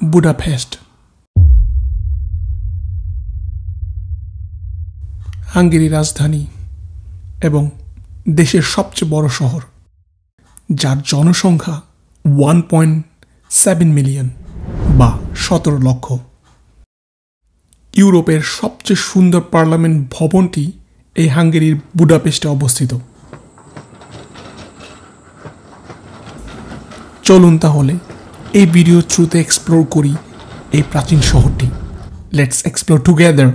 বুডাপেস্ট। হাঙ্গেরির রাজধানী এবং দেশের সবচেয়ে বড় শহর, যার জনসংখ্যা 1.7 মিলিয়ন বা 17 লক্ষ। ইউরোপের সবচেয়ে সুন্দর পার্লামেন্ট ভবনটি এই হাঙ্গেরির বুডাপেস্টে অবস্থিত। চলুন তাহলে এই ভিডিও থ্রুতে এক্সপ্লোর করি এই প্রাচীন শহরটি। Let's explore together.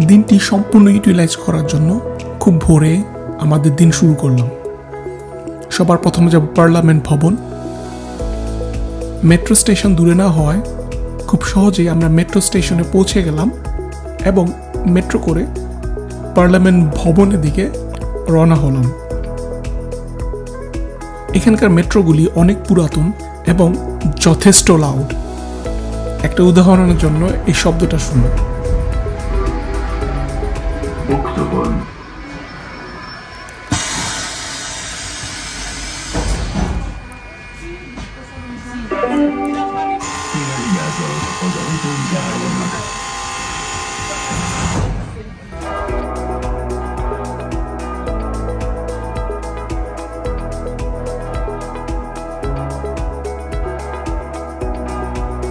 দিনটি সম্পূর্ণ ইউটিলাইজ করার জন্য খুব ভোরে আমাদের দিন শুরু করলাম। সবার প্রথমে যাব পার্লামেন্ট ভবন। মেট্রো স্টেশন দূরে না হওয়ায় খুব সহজেই আমরা মেট্রো স্টেশনে পৌঁছে গেলাম এবং মেট্রো করে পার্লামেন্ট ভবনের দিকে রওনা হলাম। এখানকার মেট্রোগুলি অনেক পুরাতন এবং যথেষ্ট লাউড। একটা উদাহরণের জন্য এই শব্দটা শুনো।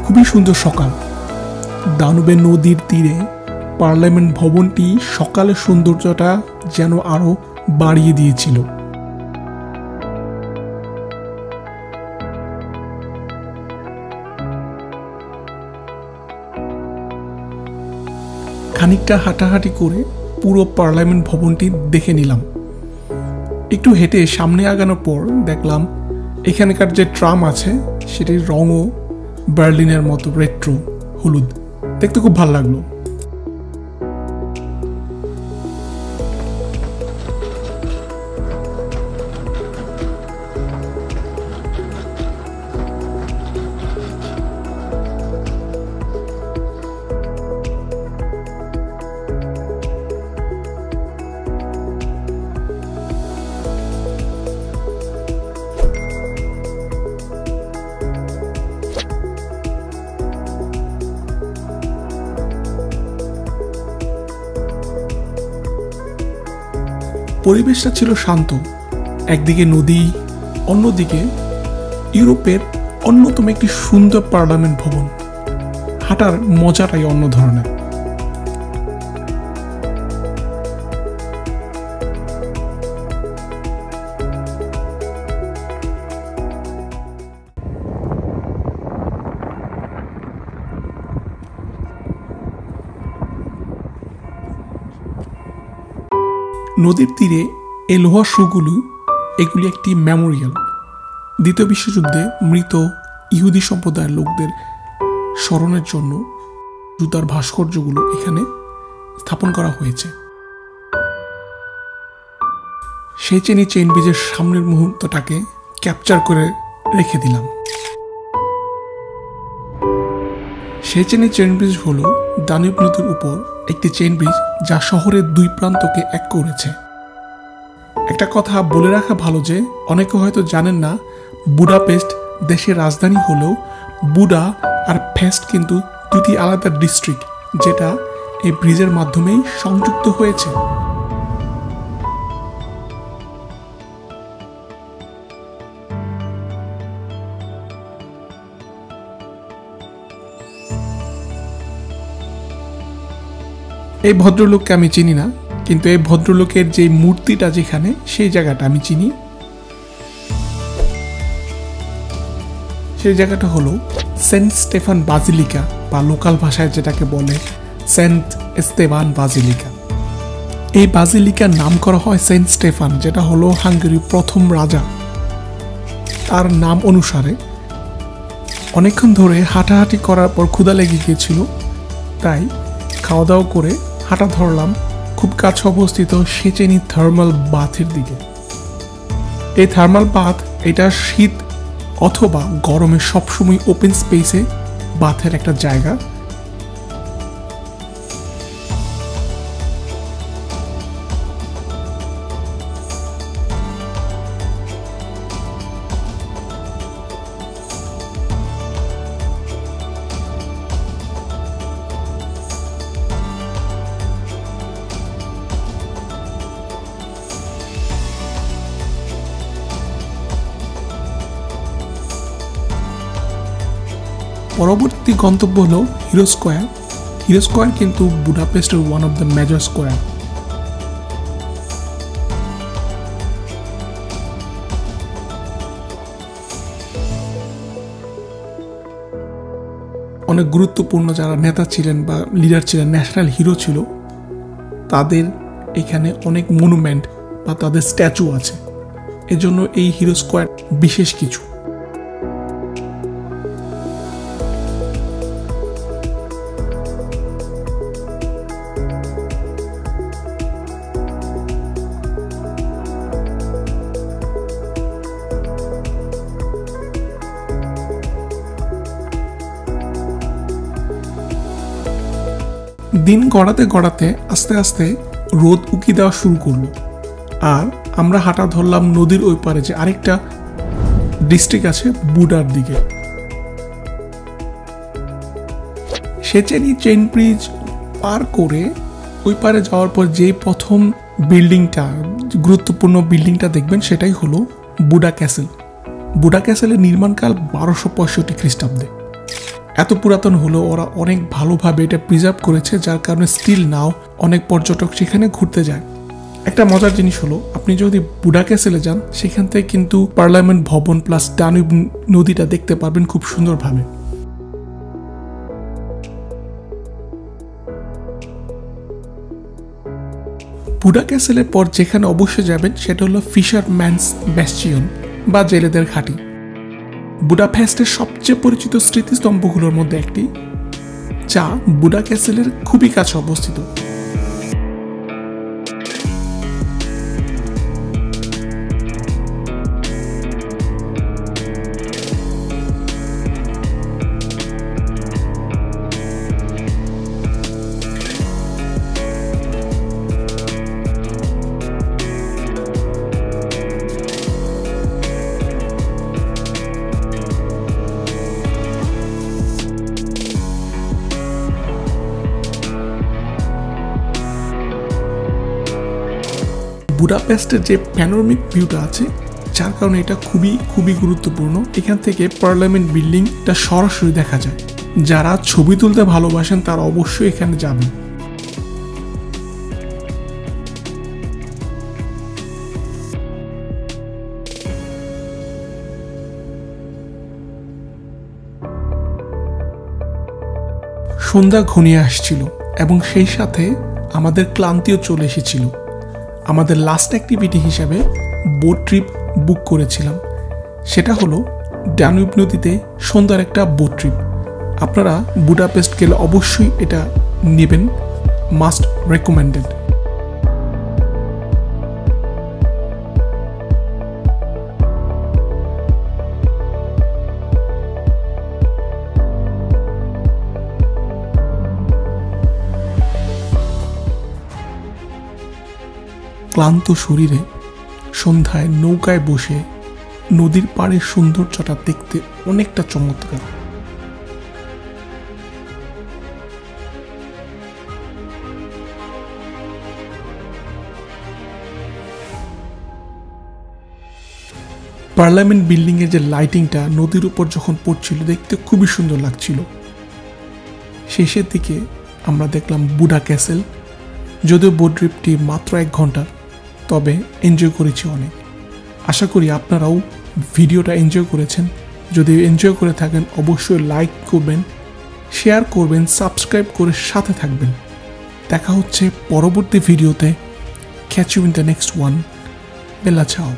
খুবই সুন্দর সকাল। দানুবে নদীর তীরে পার্লামেন্ট ভবনটি সকালের সৌন্দর্যটা যেন আরো বাড়িয়ে দিয়েছিল। খানিকটা হাঁটাহাঁটি করে পুরো পার্লামেন্ট ভবনটি দেখে নিলাম। একটু হেঁটে সামনে আগানোর পর দেখলাম এখানকার যে ট্রাম আছে সেটির রঙও বার্লিনের মতো রেট্রো হলুদ, দেখতে খুব ভালো লাগলো। পরিবেশটা ছিল শান্ত, একদিকে নদী, অন্যদিকে ইউরোপের অন্যতম একটি সুন্দর পার্লামেন্ট ভবন। হাঁটার মজাটাই অন্য ধরনের। নদীর তীরে এই লোহার শোগুলো, এগুলি একটি মেমোরিয়াল। দ্বিতীয় বিশ্বযুদ্ধে মৃত ইহুদি সম্প্রদায়ের লোকদের স্মরণের জন্য জুতার ভাস্কর্যগুলো এখানে স্থাপন করা হয়েছে। সেচেনি চেইন ব্রিজের সামনের মুহূর্তটাকে ক্যাপচার করে রেখে দিলাম। সেচেনি চেইন ব্রিজ হলো দানুব নদীর উপর একটি চেইন ব্রিজ যা শহরের দুই প্রান্তকে এক করেছে। একটা কথা বলে রাখা ভালো যে অনেকে হয়তো জানেন না, বুডাপেস্ট দেশের রাজধানী হলেও বুডা আর পেস্ট কিন্তু দুটি আলাদা ডিস্ট্রিক্ট, যেটা এই ব্রিজের মাধ্যমেই সংযুক্ত হয়েছে। এই ভদ্রলোককে আমি চিনি না, কিন্তু এই ভদ্রলোকের যে মূর্তিটা যেখানে, সেই জায়গাটা আমি চিনি। সেই জায়গাটা হলো সেন্ট স্টেফান বাজিলিকা, বা লোকাল ভাষায় যেটাকে বলে সেন্ট এস্তেবান বাজিলিকা। এই বাজিলিকার নাম করা হয় সেন্ট স্টেফান, যেটা হলো হাঙ্গেরির প্রথম রাজা। তার নাম অনুসারে। অনেকক্ষণ ধরে হাঁটাহাঁটি করার পর ক্ষুধা লেগে গিয়েছিল, তাই খাওয়া দাওয়া করে হাঁটা ধরলাম খুব কাছে অবস্থিত সেচেনি থার্মাল বাথের দিকে। এই থার্মাল বাথ এটা শীত অথবা গরমে সবসময় ওপেন স্পেসে বাথের একটা জায়গা। পরবর্তী গন্তব্য হলো হিরো স্কোয়ার। হিরো স্কোয়ার কিন্তু বুডাপেস্টের one of the major square. অনেক গুরুত্বপূর্ণ যারা নেতা ছিলেন বা লিডার ছিলেন, ন্যাশনাল হিরো ছিল, তাদের এখানে অনেক মনুমেন্ট বা তাদের স্ট্যাচু আছে। এজন্য এই হিরো স্কোয়ার বিশেষ কিছু। দিন গড়াতে গড়াতে আস্তে আস্তে রোদ উকি দেওয়া শুরু করলো, আর আমরা হাঁটা ধরলাম নদীর ওই পারে যে আরেকটা ডিস্ট্রিক্ট আছে বুডার দিকে। সেচেনি চেইন ব্রিজ পার করে ওই পারে যাওয়ার পর যে প্রথম বিল্ডিংটা, গুরুত্বপূর্ণ বিল্ডিংটা দেখবেন সেটাই হলো বুডা ক্যাসেল। বুডা ক্যাসেলের নির্মাণকাল 1265 খ্রিস্টাব্দে। এত পুরাতন হলো ওরা অনেক ভালোভাবে এটা প্রিজার্ভ করেছে, যার কারণে স্টিল নাও অনেক পর্যটক সেখানে ঘুরতে যায়। একটা মজার জিনিস হলো, আপনি যদি বুডা ক্যাসেলে যান সেখান থেকে কিন্তু পার্লামেন্ট ভবন প্লাস ডানুব নদীটা দেখতে পারবেন খুব সুন্দরভাবে। বুডা ক্যাসেলের পর যেখানে অবশ্যই যাবেন সেটা হলো ফিশারম্যানস ব্যাস্টিয়ন বা জেলেদের ঘাঁটি। বুডাপেস্টের সবচেয়ে পরিচিত স্মৃতিস্তম্ভগুলোর মধ্যে একটি, যা বুডা ক্যাসেলের খুবই কাছে অবস্থিত। বুডাপেস্টের যে প্যানোরামিক ভিউটা আছে, যার কারণে এটা খুবই গুরুত্বপূর্ণ। এখান থেকে পার্লামেন্ট বিল্ডিংটা সরাসরি দেখা যায়। যারা ছবি তুলতে ভালোবাসেন তারা অবশ্যই এখানে যাবেন। সন্ধ্যা ঘনিয়ে আসছিল এবং সেই সাথে আমাদের ক্লান্তিও চলে এসেছিল। আমাদের লাস্ট অ্যাক্টিভিটি হিসাবে বোট ট্রিপ বুক করেছিলাম, সেটা হলো ডানুব নদীতে সন্ধ্যার একটা বোট ট্রিপ। আপনারা বুডাপেস্ট গেলে অবশ্যই এটা নেবেন, মাস্ট রেকমেন্ডেড। ক্লান্ত শরীরে সন্ধ্যায় নৌকায় বসে নদীর পাড়ের সৌন্দর্যটা দেখতে অনেকটা চমৎকার। পার্লামেন্ট বিল্ডিং এর যে লাইটিংটা নদীর উপর যখন পড়ছিল দেখতে খুবই সুন্দর লাগছিল। শেষের দিকে আমরা দেখলাম বুডা ক্যাসেল। যদিও বোট ট্রিপটি মাত্র 1 ঘন্টা, তবে এনজয় করেছি অনেক। আশা করি আপনারাও ভিডিওটা এনজয় করেছেন। যদি এনজয় করে থাকেন অবশ্যই লাইক করবেন, শেয়ার করবেন, সাবস্ক্রাইব করে সাথে থাকবেন। দেখা হচ্ছে পরবর্তী ভিডিওতে। Catch you in the next one. বেলা চাও।